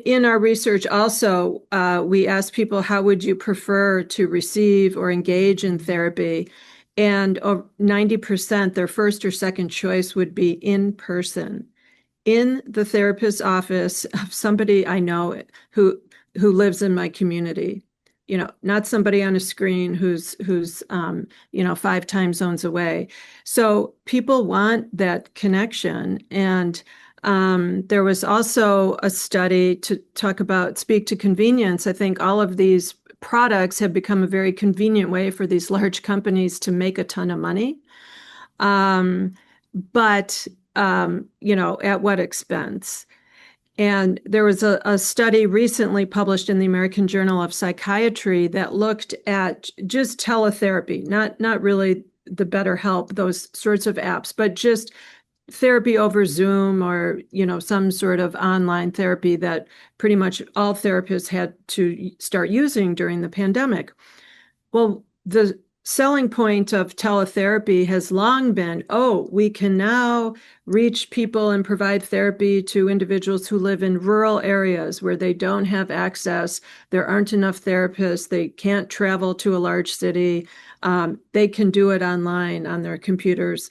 in our research also, we asked people, how would you prefer to receive or engage in therapy? And 90%, their first or second choice would be in person, in the therapist's office of somebody I know who lives in my community. Not somebody on a screen who's 5 time zones away. So people want that connection. And there was also a study to speak to convenience. I think all of these products have become a very convenient way for these large companies to make a ton of money. But at what expense? And there was a study recently published in the American Journal of Psychiatry that looked at just teletherapy, not really the BetterHelp, those sorts of apps, but just therapy over Zoom or, some sort of online therapy that pretty much all therapists had to start using during the pandemic. Well, the selling point of teletherapy has long been, we can now reach people and provide therapy to individuals who live in rural areas where they don't have access. There aren't enough therapists. They can't travel to a large city. They can do it online on their computers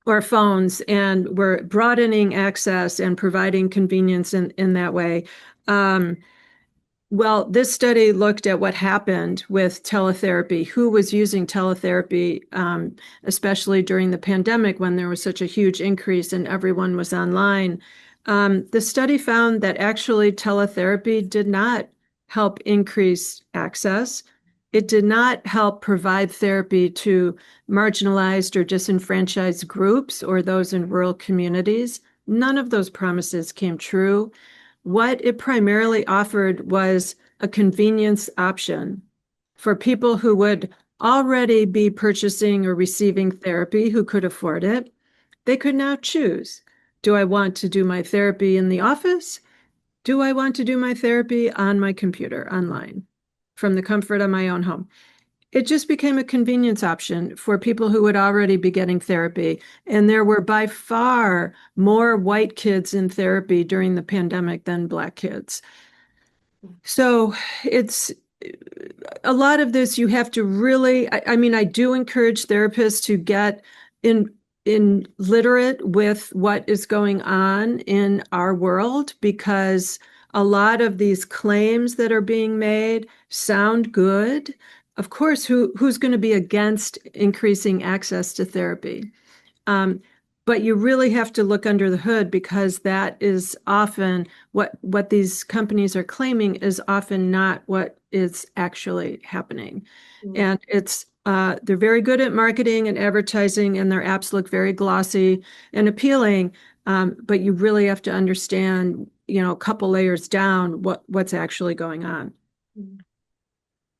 or phones, and we're broadening access and providing convenience in that way. Well, this study looked at what happened with teletherapy, who was using teletherapy, especially during the pandemic when there was such a huge increase and everyone was online. The study found that actually teletherapy did not help increase access. It did not help provide therapy to marginalized or disenfranchised groups or those in rural communities. None of those promises came true. What it primarily offered was a convenience option for people who would already be purchasing or receiving therapy who could afford it. They could now choose. Do I want to do my therapy in the office? Do I want to do my therapy on my computer online from the comfort of my own home? It just became a convenience option for people who would already be getting therapy. And there were by far more white kids in therapy during the pandemic than Black kids. So it's a lot of this you have to really, I do encourage therapists to get in literate with what is going on in our world, because a lot of these claims that are being made sound good. Of course, who's going to be against increasing access to therapy? But you really have to look under the hood, because that is often what these companies are claiming is often not what is actually happening. Mm-hmm. And it's they're very good at marketing and advertising, and their apps look very glossy and appealing. But you really have to understand, a couple layers down, what's actually going on.